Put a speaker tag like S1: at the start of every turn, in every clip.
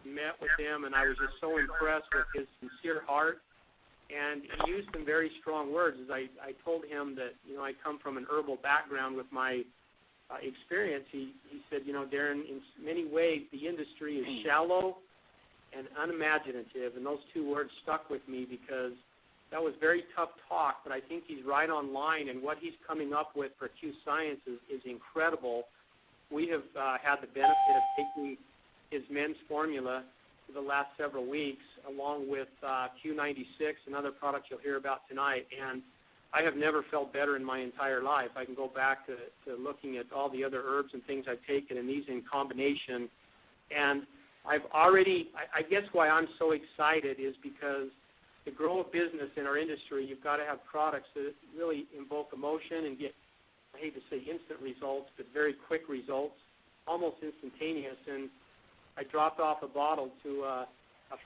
S1: met with him, and I was just so impressed with his sincere heart. And he used some very strong words. As I told him that, I come from an herbal background with my experience. He said, Darren, in many ways the industry is shallow and unimaginative, and those two words stuck with me because that was very tough talk, but I think he's right on line, and what he's coming up with for Q Science is incredible. We have had the benefit of taking his men's formula for the last several weeks, along with Q96 and other products you'll hear about tonight, and I have never felt better in my entire life. I can go back to looking at all the other herbs and things I've taken, and these in combination, and I've already, I guess why I'm so excited is because to grow a business in our industry, you've got to have products that really invoke emotion and get, I hate to say instant results, but very quick results, almost instantaneous. And I dropped off a bottle to a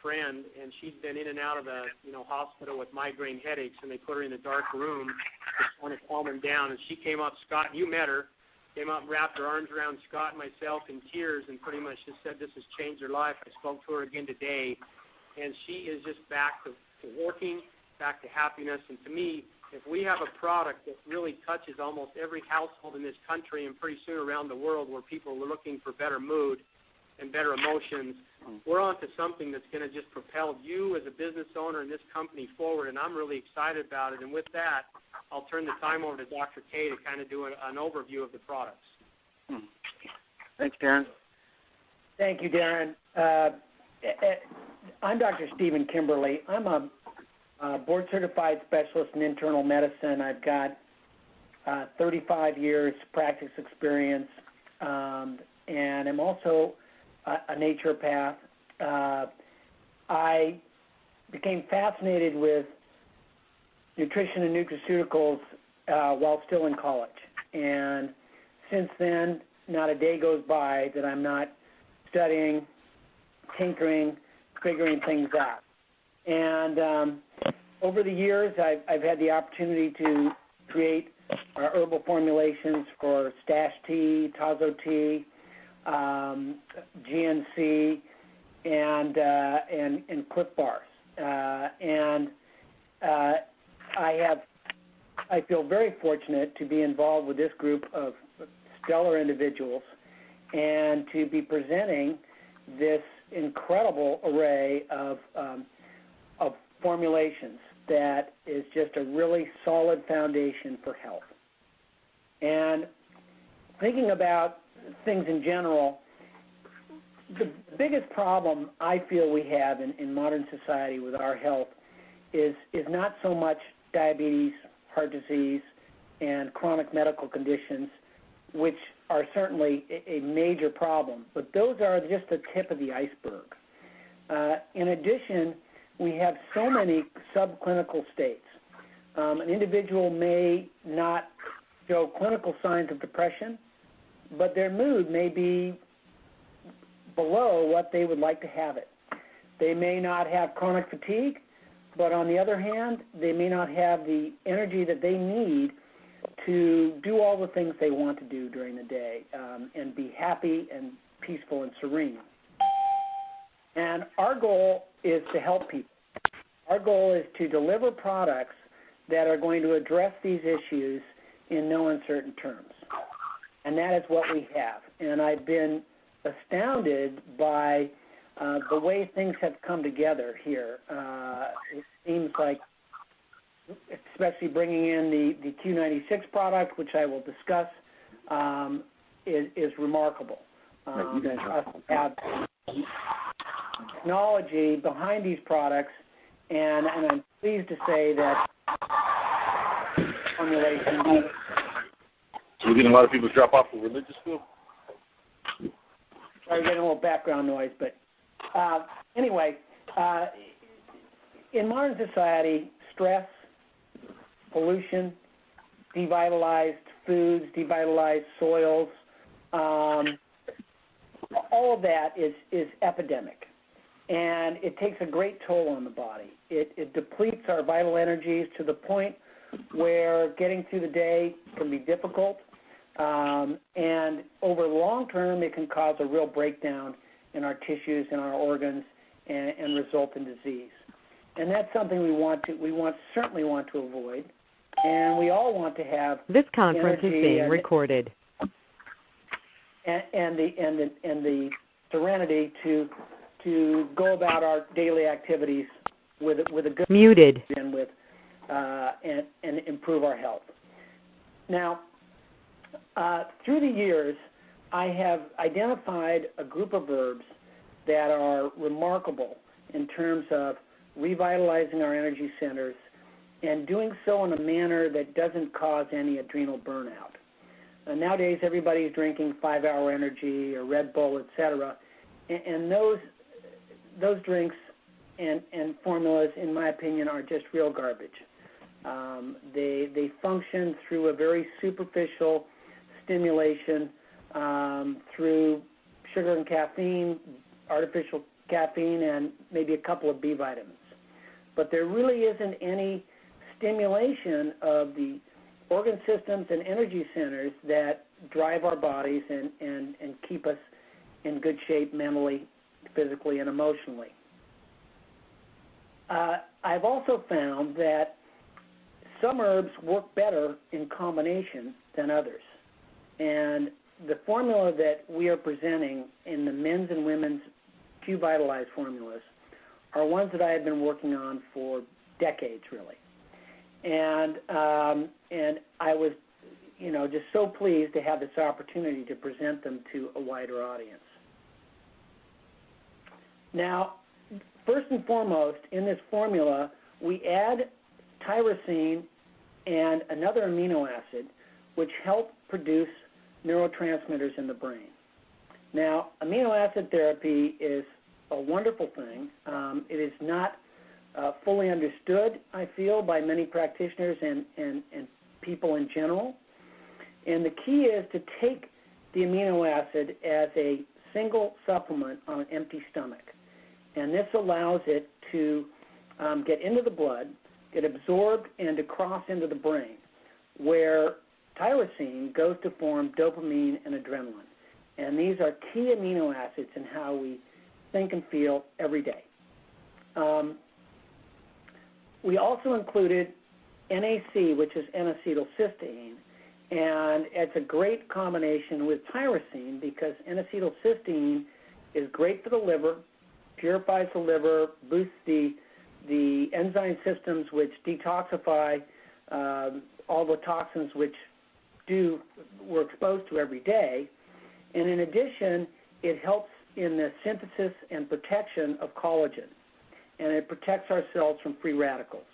S1: friend, and she'd been in and out of the hospital with migraine headaches, and they put her in a dark room just trying to calm her down. And she came up, Scott, you met her, came up and wrapped her arms around Scott and myself in tears and pretty much just said this has changed her life. I spoke to her again today, and she is just back to working, back to happiness. And to me, if we have a product that really touches almost every household in this country and pretty soon around the world where people are looking for better mood and better emotions, we're on to something that's going to just propel you as a business owner and this company forward, and I'm really excited about it. And with that, I'll turn the time over to Dr. K to kind of do an overview of the products.
S2: Thanks, Darren.
S3: Thank you, Darren. I'm Dr. Stephen Kimberly. I'm a board-certified specialist in internal medicine. I've got 35 years practice experience, and I'm also a naturopath. I became fascinated with nutrition and nutraceuticals while still in college. And since then, not a day goes by that I'm not studying, tinkering, figuring things out. And over the years, I've had the opportunity to create herbal formulations for Stash Tea, Tazo Tea, GNC, and Cliff Bars. I feel very fortunate to be involved with this group of stellar individuals and to be presenting this incredible array of formulations that is just a really solid foundation for health. And thinking about things in general, the biggest problem I feel we have in modern society with our health is not so much diabetes, heart disease, and chronic medical conditions, which are certainly a major problem, but those are just the tip of the iceberg. In addition, we have so many subclinical states. An individual may not show clinical signs of depression, but their mood may be below what they would like to have it. They may not have chronic fatigue, but on the other hand, they may not have the energy that they need to do all the things they want to do during the day and be happy and peaceful and serene. And our goal is to help people. Our goal is to deliver products that are going to address these issues in no uncertain terms. And that is what we have. And I've been astounded by the way things have come together here. It seems like, especially bringing in the Q96 product, which I will discuss, is remarkable. Us have technology behind these products, and I'm pleased to say that formulation.
S4: We're getting a lot of people drop off for religious school.
S3: Sorry, getting a little background noise, but anyway, in modern society, stress, pollution, devitalized foods, devitalized soils, all of that is epidemic, and it takes a great toll on the body. It depletes our vital energies to the point where getting through the day can be difficult, and over long term it can cause a real breakdown in our tissues and our organs and result in disease. And that's something we certainly want to avoid. And we all want to have
S5: this conference is being recorded.
S3: And the serenity to go about our daily activities with a good
S5: muted
S3: and with and improve our health. Now, through the years, I have identified a group of herbs that are remarkable in terms of revitalizing our energy centers and doing so in a manner that doesn't cause any adrenal burnout. Nowadays, everybody's drinking 5-Hour Energy or Red Bull, etc., and those drinks and formulas, in my opinion, are just real garbage. They function through a very superficial stimulation through sugar and caffeine, artificial caffeine, and maybe a couple of B vitamins. But there really isn't any stimulation of the organ systems and energy centers that drive our bodies and keep us in good shape mentally, physically, and emotionally. I've also found that some herbs work better in combination than others. And the formula that we are presenting in the men's and women's Q-Vitalize formulas are ones that I have been working on for decades, really. And I was, just so pleased to have this opportunity to present them to a wider audience. Now, first and foremost, in this formula, we add tyrosine and another amino acid, which help produce neurotransmitters in the brain. Now, amino acid therapy is a wonderful thing. It is not fully understood, I feel, by many practitioners and people in general. And the key is to take the amino acid as a single supplement on an empty stomach. And this allows it to get into the blood, get absorbed, and to cross into the brain, where tyrosine goes to form dopamine and adrenaline. And these are key amino acids in how we think and feel every day. We also included NAC, which is N-acetylcysteine, and it's a great combination with tyrosine because N-acetylcysteine is great for the liver, purifies the liver, boosts the enzyme systems which detoxify all the toxins which we're exposed to every day. And in addition, it helps in the synthesis and protection of collagen, and it protects our cells from free radicals.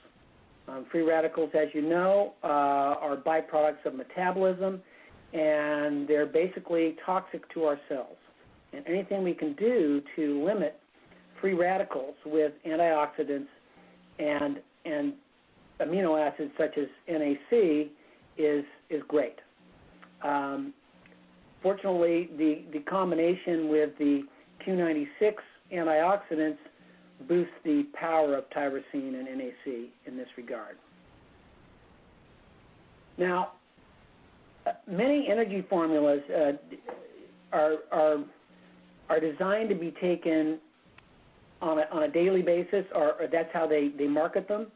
S3: Free radicals, as you know, are byproducts of metabolism, and they're basically toxic to our cells. And anything we can do to limit free radicals with antioxidants and amino acids such as NAC is great. Fortunately, the combination with the Q96 antioxidants boosts the power of tyrosine and NAC in this regard. Now, many energy formulas are designed to be taken on a daily basis, or that's how they market them.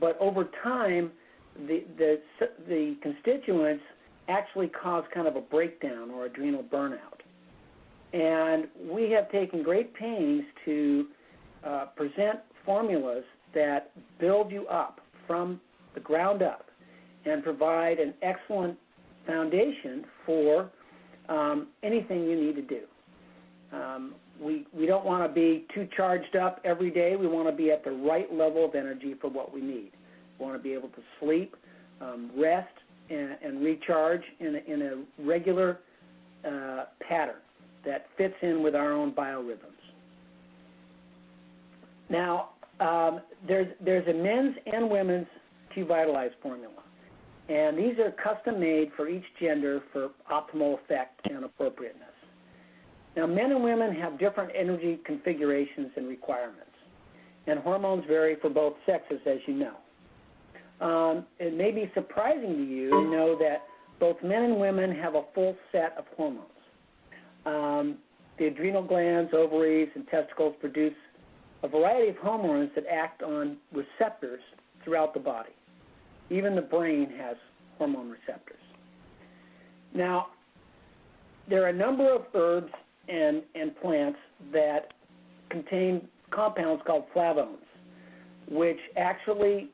S3: But over time, the constituents actually cause kind of a breakdown or adrenal burnout. And we have taken great pains to present formulas that build you up from the ground up and provide an excellent foundation for anything you need to do. We don't want to be too charged up every day. We want to be at the right level of energy for what we need. We want to be able to sleep, rest, and recharge in a regular pattern that fits in with our own biorhythms. Now, there's a men's and women's Q-Vitalize formula, and these are custom made for each gender for optimal effect and appropriateness. Now, men and women have different energy configurations and requirements, and hormones vary for both sexes, as you know. It may be surprising to you to know that both men and women have a full set of hormones. the adrenal glands, ovaries, and testicles produce a variety of hormones that act on receptors throughout the body. Even the brain has hormone receptors. Now, there are a number of herbs and plants that contain compounds called flavones, which actually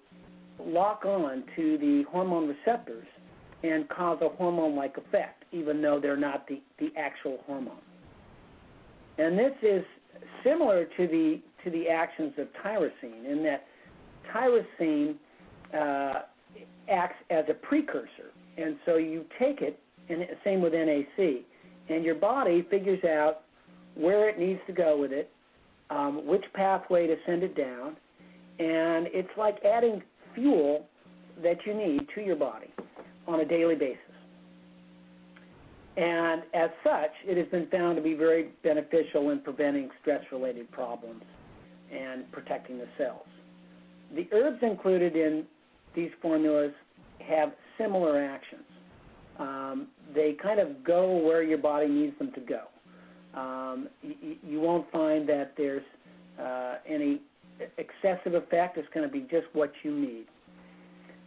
S3: lock on to the hormone receptors and cause a hormone-like effect, even though they're not the actual hormone. And this is similar to the actions of tyrosine, in that tyrosine acts as a precursor, and so you take it, and same with NAC, and your body figures out where it needs to go with it, which pathway to send it down, and it's like adding fuel that you need to your body on a daily basis. And as such, it has been found to be very beneficial in preventing stress-related problems and protecting the cells. The herbs included in these formulas have similar actions. They kind of go where your body needs them to go. You won't find that there's any excessive effect. It's going to be just what you need.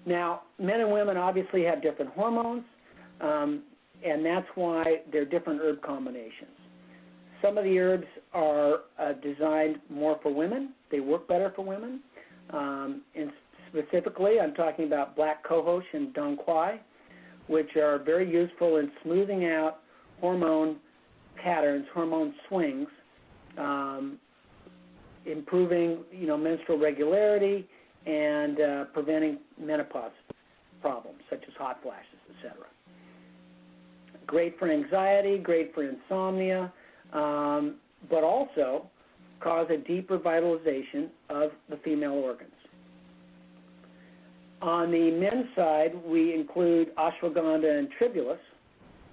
S3: Now, men and women obviously have different hormones, and that's why they're different herb combinations. Some of the herbs are designed more for women. They work better for women. And specifically, I'm talking about black cohosh and dong quai, which are very useful in smoothing out hormone patterns, hormone swings, improving menstrual regularity, and preventing menopause problems such as hot flashes, etc. Great for anxiety, great for insomnia, but also cause a deeper vitalization of the female organs. On the men's side, we include ashwagandha and tribulus,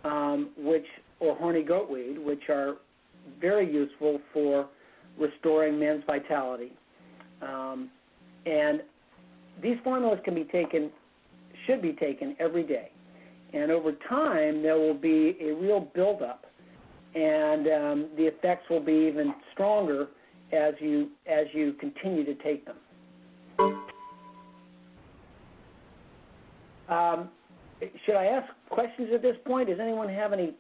S3: or horny goatweed, which are very useful for restoring men's vitality. And these formulas should be taken every day. And over time, there will be a real buildup, and the effects will be even stronger as you continue to take them. Should I ask questions at this point? Does anyone have any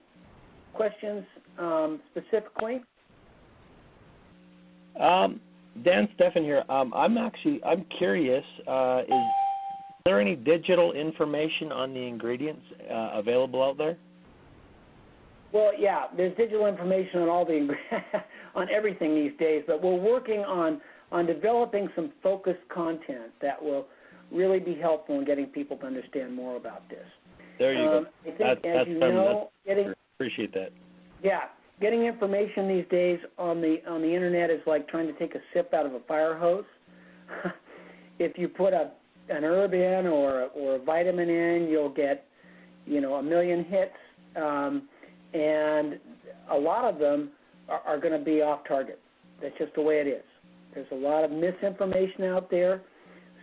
S3: questions specifically?
S6: Dan Steffen here. I'm curious. Is there any digital information on the ingredients available out there?
S3: Well, yeah, there's digital information on all on everything these days, but we're working on developing some focused content that will really be helpful in getting people to understand more about this.
S6: There you go.
S3: I think,
S6: appreciate that.
S3: Yeah, getting information these days on the internet is like trying to take a sip out of a fire hose. If you put an herb in or a vitamin in, you'll get a million hits, and a lot of them are going to be off target. That's just the way it is. There's a lot of misinformation out there.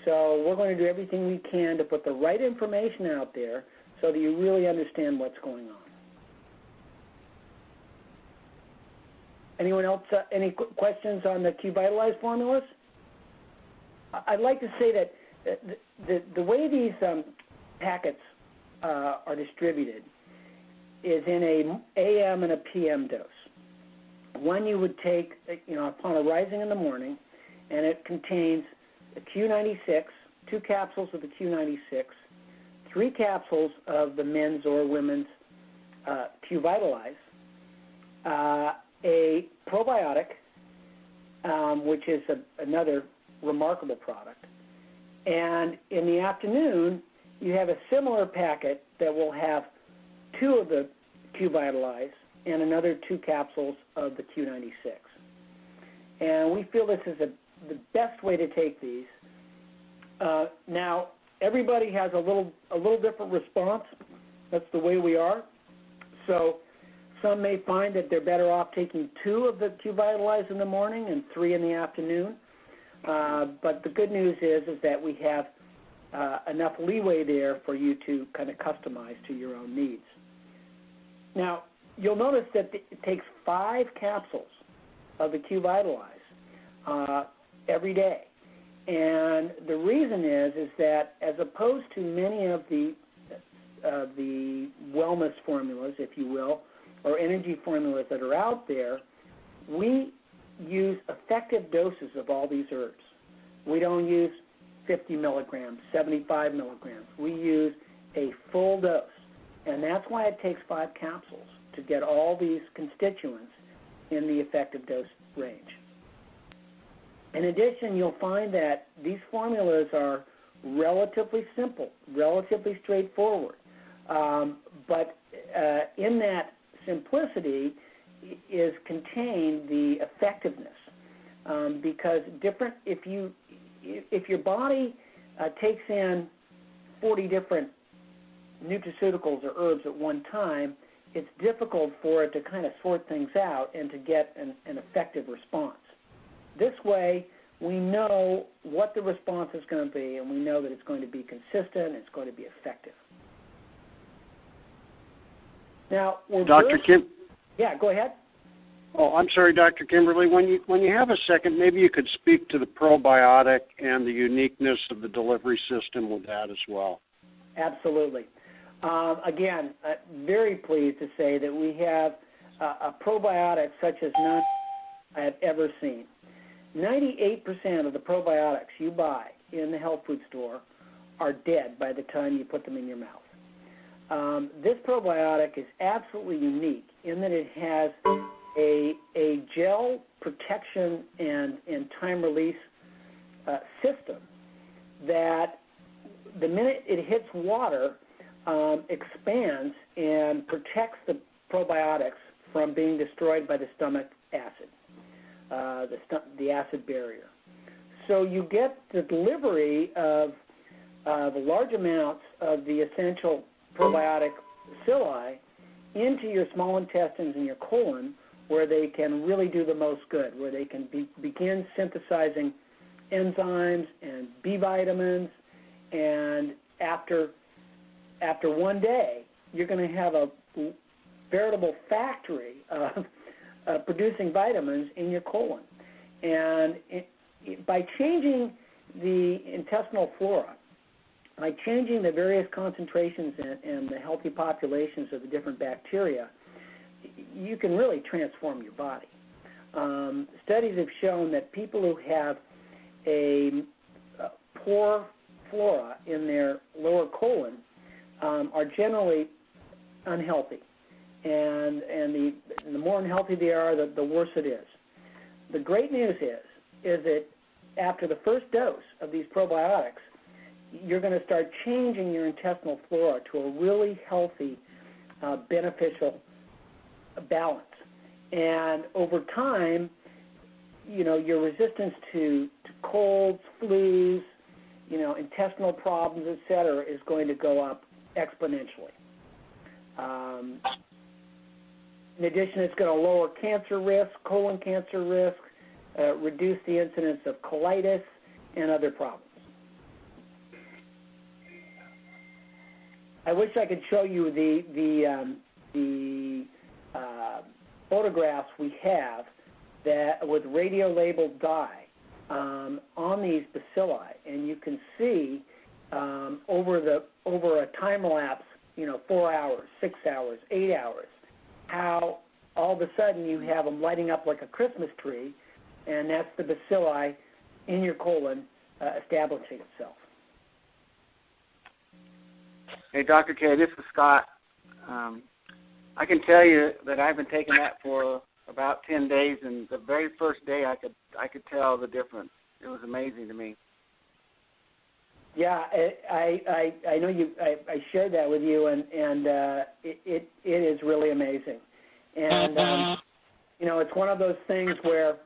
S3: So we're going to do everything we can to put the right information out there so that you really understand what's going on. Anyone else, any questions on the Q-Vitalize formulas? I'd like to say that the way these packets are distributed is in a AM and a PM dose. One you would take upon arising in the morning, and it contains the Q96, 2 capsules of the Q96, 3 capsules of the men's or women's Q-Vitalize, a probiotic, which is another remarkable product, and in the afternoon you have a similar packet that will have 2 of the Q-Vitalize and another 2 capsules of the Q96. And we feel this is the best way to take these. Now, everybody has a little different response. That's the way we are. So some may find that they're better off taking 2 of the Q-Vitalize in the morning and 3 in the afternoon. But the good news is that we have enough leeway there for you to kind of customize to your own needs. Now, you'll notice that it takes 5 capsules of the Q Vitalize every day. And the reason is that as opposed to many of the wellness formulas, if you will, or energy formulas that are out there, we use effective doses of all these herbs. We don't use 50 milligrams, 75 milligrams. We use a full dose. And that's why it takes 5 capsules to get all these constituents in the effective dose range. In addition, you'll find that these formulas are relatively simple, relatively straightforward. But in that simplicity is contained the effectiveness. Because if your body takes in 40 different nutraceuticals or herbs at one time, it's difficult for it to kind of sort things out and to get an effective response. This way, we know what the response is going to be, and we know that it's going to be consistent, it's going to be effective. Now,
S7: Dr. Kim?
S3: Yeah, go ahead.
S7: Oh, I'm sorry, Dr. Kimberly. When you have a second, maybe you could speak to the probiotic and the uniqueness of the delivery system with that as well.
S3: Absolutely. Again, very pleased to say that we have a probiotic such as none I have ever seen. 98% of the probiotics you buy in the health food store are dead by the time you put them in your mouth. This probiotic is absolutely unique in that it has a gel protection and time release system that the minute it hits water expands and protects the probiotics from being destroyed by the stomach acid, the acid barrier. So you get the delivery of large amounts of the essential probiotic bacilli into your small intestines and your colon, where they can really do the most good, where they can begin synthesizing enzymes and B vitamins, and after one day, you're going to have a veritable factory of producing vitamins in your colon. And by changing the intestinal flora, by changing the various concentrations and the healthy populations of the different bacteria, you can really transform your body. Studies have shown that people who have a poor flora in their lower colon are generally unhealthy. And the more unhealthy they are, the worse it is. The great news is that after the first dose of these probiotics, you're going to start changing your intestinal flora to a really healthy, beneficial balance. And over time, your resistance to colds, flus, intestinal problems, et cetera, is going to go up exponentially. In addition, it's going to lower cancer risk, colon cancer risk, reduce the incidence of colitis and other problems. I wish I could show you the photographs we have that with radio-labeled dye on these bacilli, and you can see over a time lapse, 4 hours, 6 hours, 8 hours, how all of a sudden you have them lighting up like a Christmas tree, and that's the bacilli in your colon establishing itself.
S2: Hey, Dr. K, this is Scott. I can tell you that I've been taking that for about 10 days, and the very first day I could tell the difference. It was amazing to me.
S3: Yeah, I know you. I shared that with you, and it is really amazing. And it's one of those things where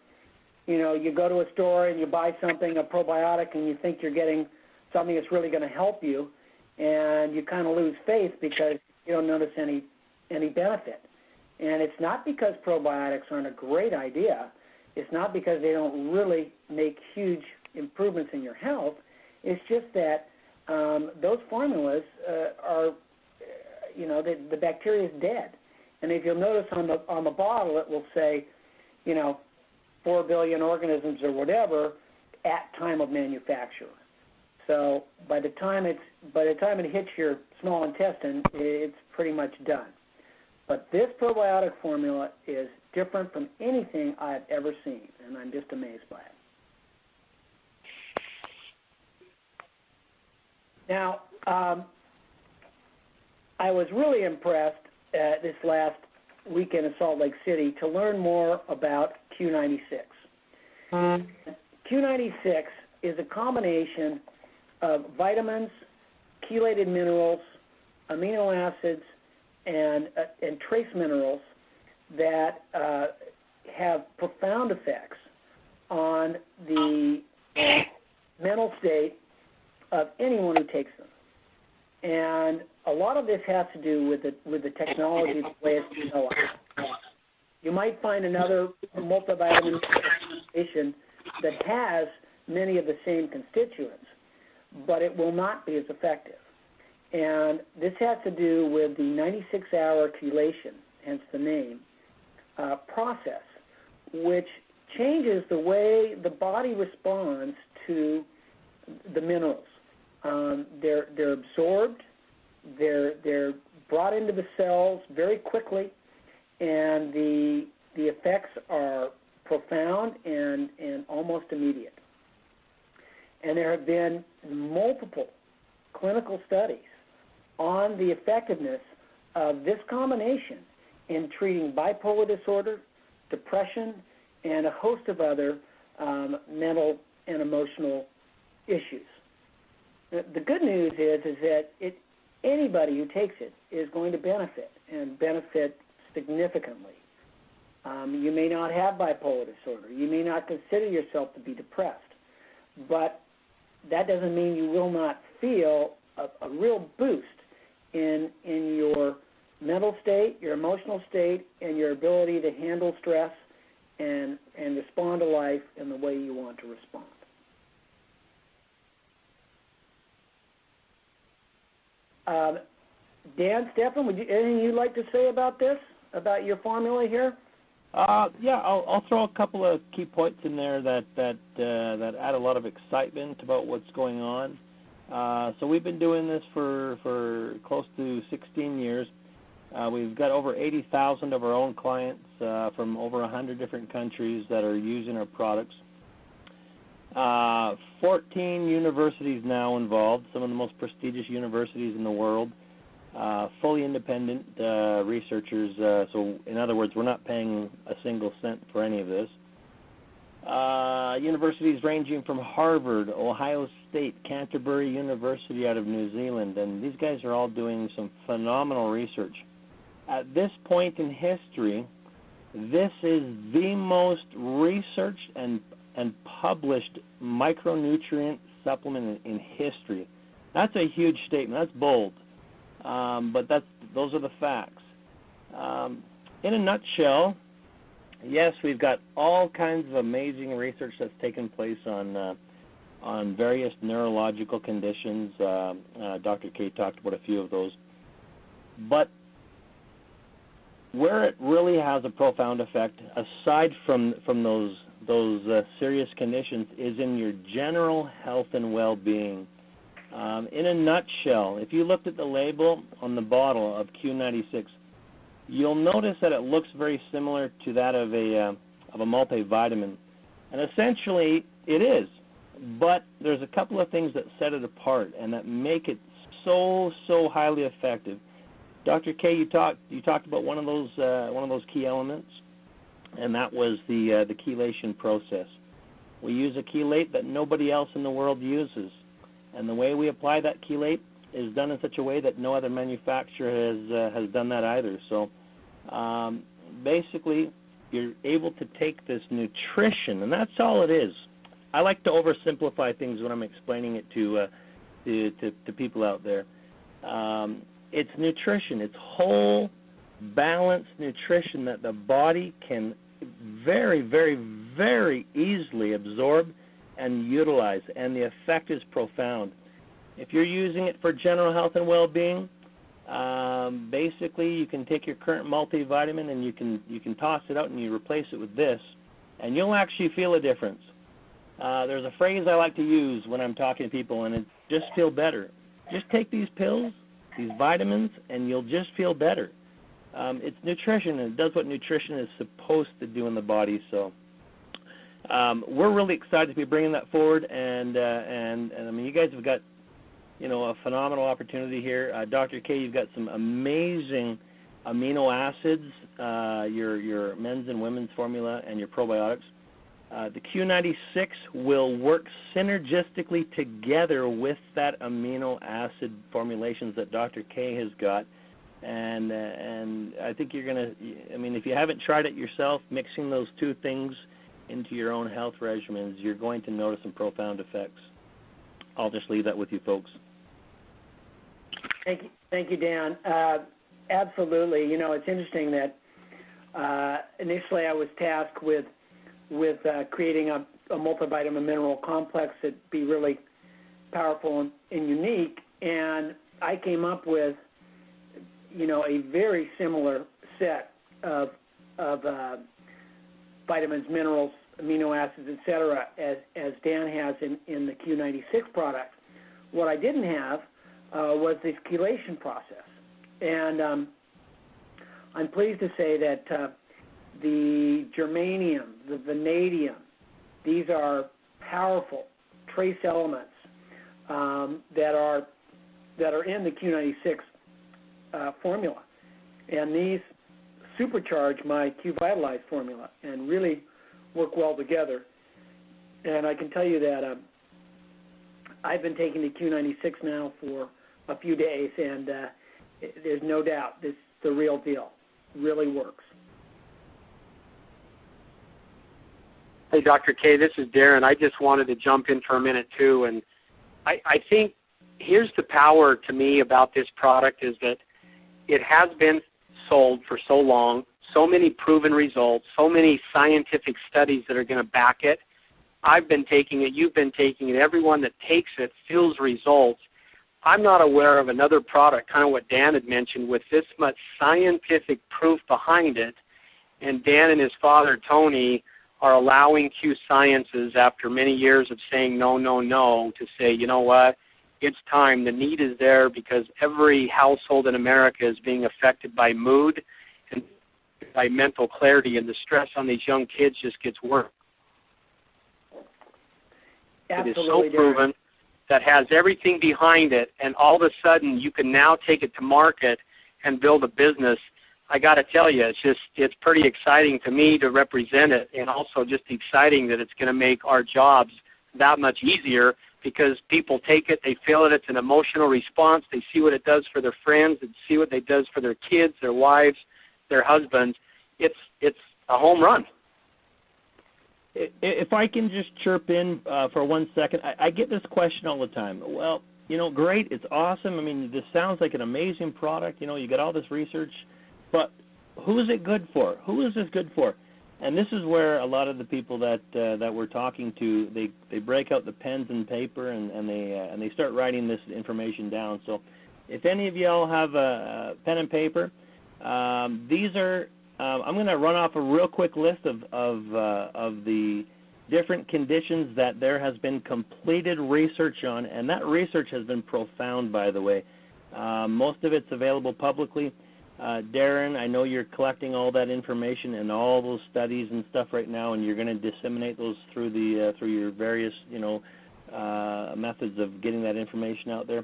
S3: you go to a store and you buy something, a probiotic, and you think you're getting something that's really going to help you, and you kind of lose faith because you don't notice any benefit. And it's not because probiotics aren't a great idea. It's not because they don't really make huge improvements in your health. It's just that those formulas are, the bacteria is dead. And if you'll notice on the bottle, it will say, 4 billion organisms or whatever at time of manufacture. So by the time it hits your small intestine, it's pretty much done. But this probiotic formula is different from anything I've ever seen, and I'm just amazed by it. Now, I was really impressed this last weekend in Salt Lake City to learn more about Q96. Q96 is a combination of vitamins, chelated minerals, amino acids, and trace minerals that have profound effects on the mental state of anyone who takes them. And a lot of this has to do with the technology, the way it's developed. You might find another multivitamin medication that has many of the same constituents, but it will not be as effective. And this has to do with the 96-hour chelation, hence the name, process, which changes the way the body responds to the minerals. They're absorbed, they're brought into the cells very quickly, and the effects are profound and almost immediate. And there have been multiple clinical studies on the effectiveness of this combination in treating bipolar disorder, depression, and a host of other mental and emotional issues. The good news is that anybody who takes it is going to benefit, and benefit significantly. You may not have bipolar disorder. You may not consider yourself to be depressed, but that doesn't mean you will not feel a real boost in your mental state, your emotional state, and your ability to handle stress and respond to life in the way you want to respond. Dan, Stefan, anything you'd like to say about this, about your formula here?
S6: Yeah, I'll throw a couple of key points in there that add a lot of excitement about what's going on. So we've been doing this for close to 16 years. We've got over 80,000 of our own clients from over 100 different countries that are using our products. 14 universities now involved, some of the most prestigious universities in the world, fully independent researchers. So in other words, we're not paying a single cent for any of this. Universities ranging from Harvard, Ohio State, Canterbury University out of New Zealand, and these guys are all doing some phenomenal research. At this point in history, this is the most researched and published micronutrient supplement in history. That's a huge statement. That's bold, but those are the facts. In a nutshell, yes, we've got all kinds of amazing research that's taken place on various neurological conditions. Dr. K talked about a few of those. But where it really has a profound effect, aside from those serious conditions, is in your general health and well-being. In a nutshell, if you looked at the label on the bottle of Q96, you'll notice that it looks very similar to that of a multivitamin, and essentially it is. But there's a couple of things that set it apart and that make it so highly effective. Dr. K, you talked about one of those key elements, and that was the chelation process. We use a chelate that nobody else in the world uses, and the way we apply that chelate is done in such a way that no other manufacturer has done that either. So basically, you're able to take this nutrition, and that's all it is. I like to oversimplify things when I'm explaining it to people out there. It's nutrition. It's whole, balanced nutrition that the body can very, very, very easily absorb and utilize, and the effect is profound. If you're using it for general health and well-being, basically you can take your current multivitamin and you can toss it out and you replace it with this, and you'll actually feel a difference. There's a phrase I like to use when I'm talking to people, and it's just feel better. Just take these pills, these vitamins, and you'll just feel better. It's nutrition, and it does what nutrition is supposed to do in the body. So we're really excited to be bringing that forward, and I mean, you guys have got, you know, a phenomenal opportunity here. Dr. K, you've got some amazing amino acids, your men's and women's formula, and your probiotics. The Q96 will work synergistically together with that amino acid formulations that Dr. K has got. And I think you're going to, I mean, if you haven't tried it yourself, mixing those two things into your own health regimens, you're going to notice some profound effects. I'll just leave that with you folks.
S3: Thank you, Dan. Absolutely. You know, it's interesting that initially I was tasked with creating a multivitamin mineral complex that'd be really powerful and unique, and I came up with, you know, a very similar set of vitamins, minerals, amino acids, etc., as Dan has in the Q96 product. What I didn't have was this chelation process, and I'm pleased to say that the germanium, the vanadium, these are powerful trace elements that are in the Q96 formula, and these supercharge my Q Vitalize formula and really work well together. And I can tell you that I've been taking the Q96 now for a few days, and there's no doubt this is the real deal. Really works.
S1: Hey, Dr. K, this is Darren. I just wanted to jump in for a minute, too. And I think here's the power to me about this product is that it has been sold for so long, so many proven results, so many scientific studies that are going to back it. I've been taking it. You've been taking it. Everyone that takes it feels results. I'm not aware of another product, kind of what Dan had mentioned, with this much scientific proof behind it. And Dan and his father, Tony, are allowing Q Sciences, after many years of saying no, no, no, to say, you know what, it's time. The need is there because every household in America is being affected by mood and by mental clarity, and the stress on these young kids just gets worse.
S3: Absolutely,
S1: it is so proven that has everything behind it, and all of a sudden you can now take it to market and build a business. I got to tell you, it's pretty exciting to me to represent it, and also just exciting that it's going to make our jobs that much easier because people take it, they feel it, it's an emotional response, they see what it does for their friends, and see what it does for their kids, their wives, their husbands. It's a home run.
S6: If I can just chirp in for 1 second, I get this question all the time. Well, you know, great, it's awesome. I mean, this sounds like an amazing product. You know, you got all this research. But who is it good for? Who is this good for? And this is where a lot of the people that we're talking to, they break out the pens and paper and they start writing this information down. So if any of y'all have a pen and paper, these are I'm going to run off a real quick list of the different conditions that there has been completed research on, and that research has been profound, by the way. Most of it's available publicly. Darren, I know you're collecting all that information and all those studies and stuff right now, and you're going to disseminate those through through your various, you know, methods of getting that information out there.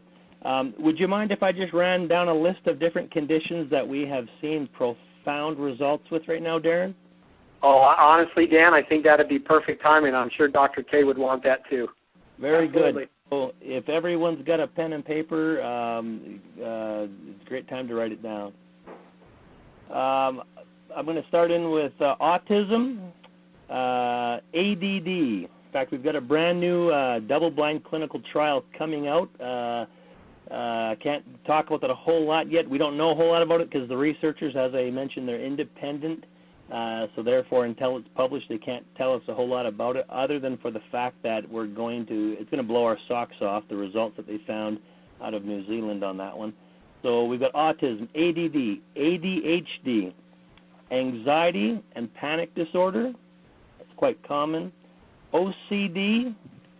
S6: Would you mind if I just ran down a list of different conditions that we have seen profound results with right now, Darren?
S1: Oh, honestly, Dan, I think that would be perfect timing. I'm sure Dr. K would want that too.
S6: Very
S3: Absolutely.
S6: Good. So if everyone's got a pen and paper, it's a great time to write it down. I'm going to start in with autism, ADD. In fact, we've got a brand new double-blind clinical trial coming out. Can't talk about that a whole lot yet. We don't know a whole lot about it because the researchers, as I mentioned, they're independent. So therefore, until it's published, they can't tell us a whole lot about it other than for the fact that it's going to blow our socks off, the results that they found out of New Zealand on that one. So we've got autism, ADD, ADHD, anxiety and panic disorder. That's quite common. OCD,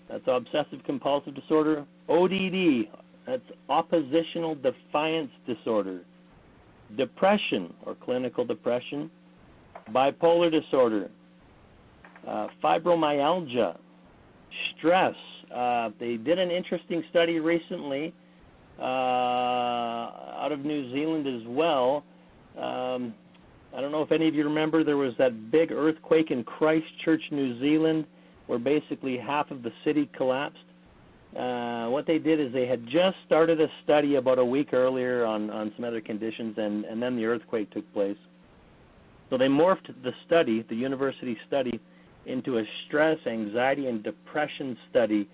S6: that's obsessive compulsive disorder. ODD, that's oppositional defiance disorder. Depression or clinical depression. Bipolar disorder. Fibromyalgia. Stress. They did an interesting study recently out of New Zealand as well. I don't know if any of you remember, there was that big earthquake in Christchurch, New Zealand, where basically half of the city collapsed. What they did is they had just started a study about a week earlier on some other conditions, and then the earthquake took place. So they morphed the study, the university study, into a stress, anxiety, and depression study.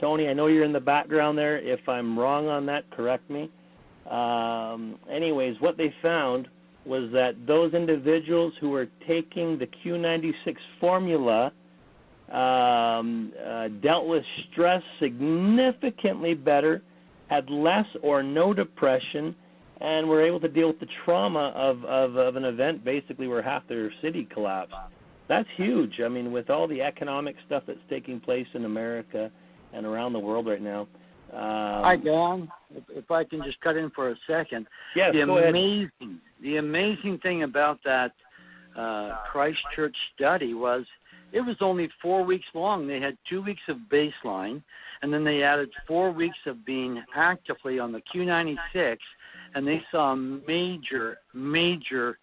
S6: Tony, I know you're in the background there. If I'm wrong on that, correct me. Anyways, what they found was that those individuals who were taking the Q96 formula dealt with stress significantly better, had less or no depression, and were able to deal with the trauma of an event basically where half their city collapsed. That's huge. I mean, with all the economic stuff that's taking place in America and around the world right now.
S8: Hi, Dan. If I can just cut in for a second.
S6: Yes, go ahead.
S8: The amazing thing about that Christchurch study was it was only 4 weeks long. They had 2 weeks of baseline, and then they added 4 weeks of being actively on the Q96, and they saw a major, major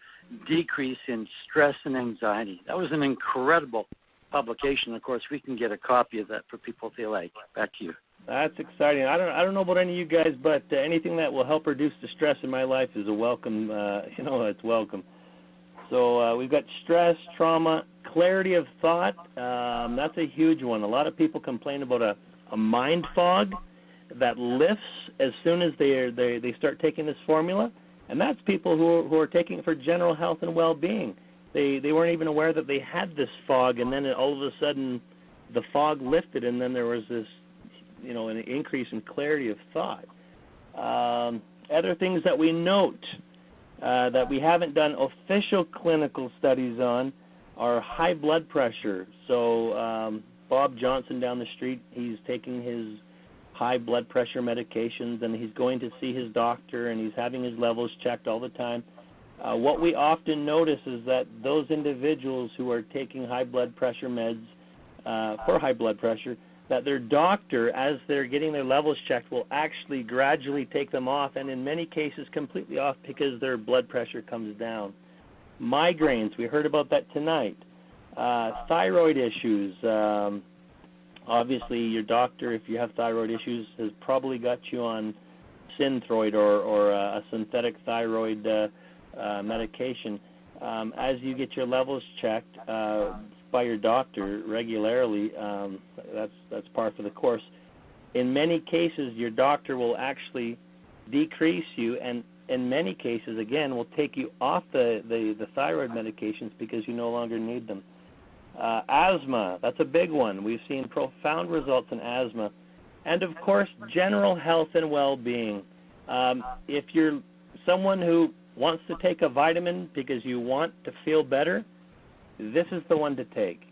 S8: decrease in stress and anxiety. That was an incredible publication. Of course, we can get a copy of that for people if they like. Back to you.
S6: That's exciting. I don't know about any of you guys, but anything that will help reduce the stress in my life is a welcome. It's welcome. So we've got stress, trauma, clarity of thought. That's a huge one. A lot of people complain about a mind fog that lifts as soon as they start taking this formula, and that's people who are taking it for general health and well-being. They weren't even aware that they had this fog, and then all of a sudden the fog lifted, and then there was this an increase in clarity of thought. Other things that we note that we haven't done official clinical studies on are high blood pressure. So Bob Johnson down the street, he's taking his high blood pressure medications, and he's going to see his doctor, and he's having his levels checked all the time. What we often notice is that those individuals who are taking high blood pressure meds for high blood pressure, that their doctor, as they're getting their levels checked, will actually gradually take them off, and in many cases completely off, because their blood pressure comes down. Migraines, we heard about that tonight. Thyroid issues. Obviously, your doctor, if you have thyroid issues, has probably got you on Synthroid or a synthetic thyroid medication. As you get your levels checked by your doctor regularly, that's par for the course. In many cases, your doctor will actually decrease you, and in many cases, again, will take you off the thyroid medications because you no longer need them. Asthma, that's a big one. We've seen profound results in asthma. And, of course, general health and well-being. If you're someone who wants to take a vitamin because you want to feel better, this is the one to take.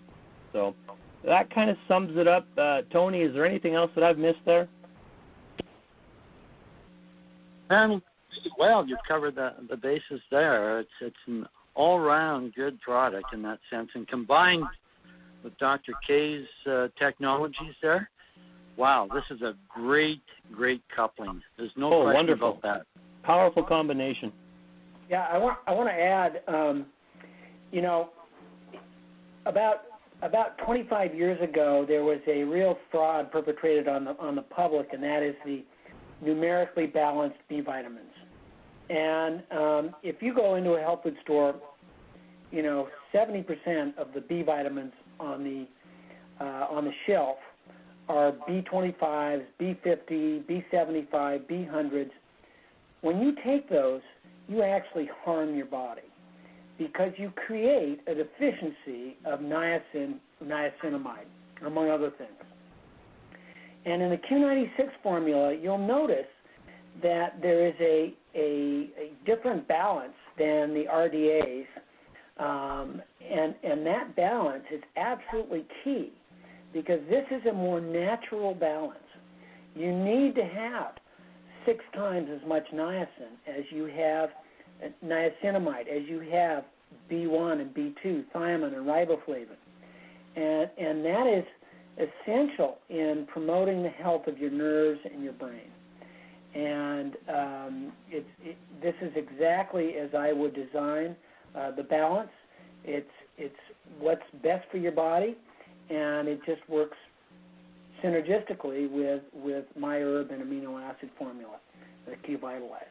S6: So that kind of sums it up. Tony, is there anything else that I've missed there?
S8: Well, you've covered the bases there. It's an all-round good product in that sense, and combined with Dr. K's technologies there, wow, this is a great coupling. There's no question
S6: wonderful.
S8: about that.
S6: Powerful combination.
S3: Yeah, I want to add, about 25 years ago, there was a real fraud perpetrated on the public, and that is the numerically balanced B vitamins. And if you go into a health food store, 70% of the B vitamins on the shelf are B25s, B50, B75, B100s. When you take those, you actually harm your body because you create a deficiency of niacinamide, among other things. And in the Q96 formula, you'll notice that there is a different balance than the RDAs, and that balance is absolutely key because this is a more natural balance. You need to have 6 times as much niacin as you have niacinamide, as you have B1 and B2, thiamine and riboflavin. And that is essential in promoting the health of your nerves and your brain. And this is exactly as I would design the balance. It's what's best for your body, and it just works synergistically with my herb and amino acid formula, the Q-Vitalize.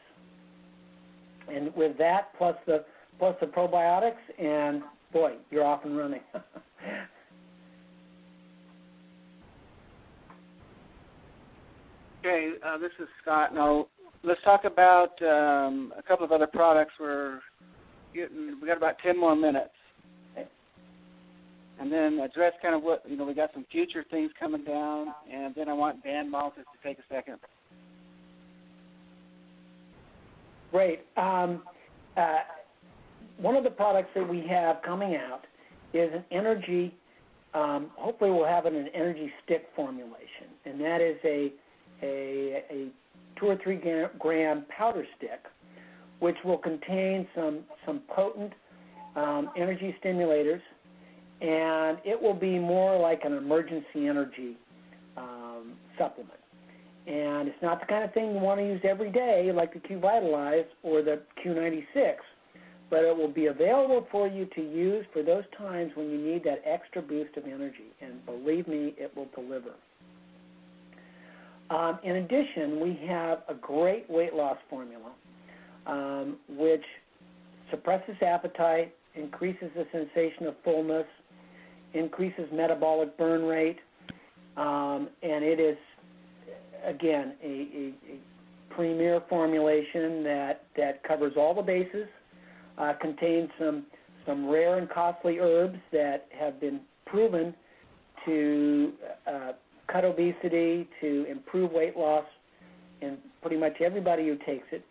S3: And with that, plus the probiotics, and boy, you're off and running.
S2: Okay, this is Scott. Now, let's talk about a couple of other products. We got about 10 more minutes. And then address kind of what, we got some future things coming down, and then I want Dan Malthus to take a second.
S3: Great. One of the products that we have coming out is an energy, hopefully we'll have it in an energy stick formulation, and that is a 2 or 3 gram powder stick, which will contain some potent energy stimulators, and it will be more like an emergency energy supplement. And it's not the kind of thing you want to use every day like the Q-Vitalize or the Q96, but it will be available for you to use for those times when you need that extra boost of energy, and believe me, it will deliver. In addition, we have a great weight loss formula which suppresses appetite, increases the sensation of fullness, increases metabolic burn rate, and it is, again, a premier formulation that covers all the bases, contains some rare and costly herbs that have been proven to cut obesity, to improve weight loss in pretty much everybody who takes it,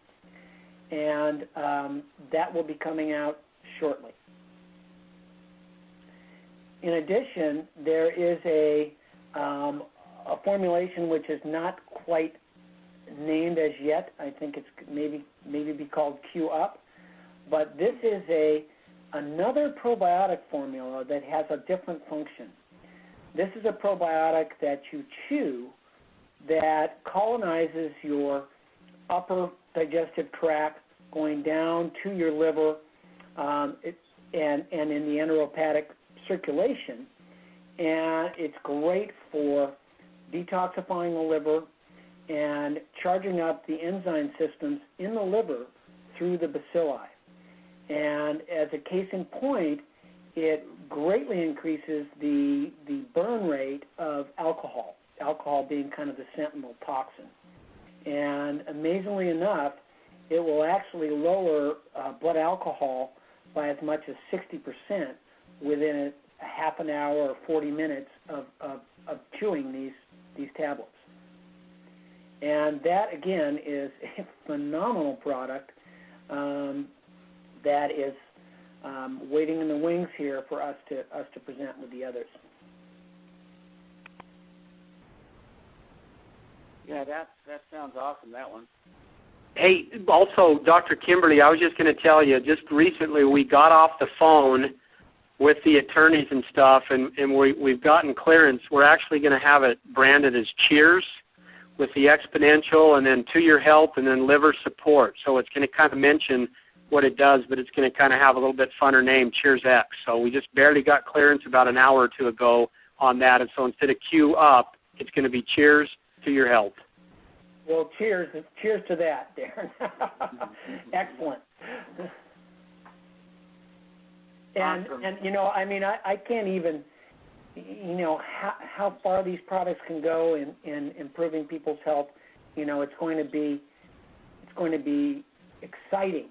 S3: and that will be coming out shortly. In addition, there is a formulation which is not quite named as yet. I think it's maybe be called Q Up, but this is another probiotic formula that has a different function. This is a probiotic that you chew that colonizes your upper digestive tract, going down to your liver, and in the enteropathic circulation. And it's great for detoxifying the liver and charging up the enzyme systems in the liver through the bacilli. And as a case in point, it greatly increases the burn rate of alcohol being kind of the sentinel toxin. And amazingly enough, it will actually lower blood alcohol by as much as 60% within a half an hour or 40 minutes of chewing these tablets. And that, again, is a phenomenal product that is waiting in the wings here for us to present with the others.
S2: Yeah, that sounds awesome, that one.
S1: Hey, also, Dr. Kimberly, I was just going to tell you, just recently we got off the phone with the attorneys and stuff, and we've gotten clearance. We're actually going to have it branded as Cheers with the exponential, and then To Your Health, and then liver support. So it's going to kind of mention what it does, but it's going to kind of have a little bit funner name, Cheers X. So we just barely got clearance about an hour or two ago on that, and so instead of Q Up, it's going to be Cheers To Your Health.
S3: Well, cheers to that, Darren. Excellent. And
S2: awesome.
S3: And I mean, I can't even, how far these products can go in improving people's health. It's going to be exciting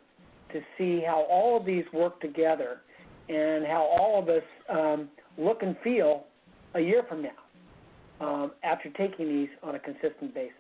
S3: to see how all of these work together and how all of us look and feel a year from now after taking these on a consistent basis.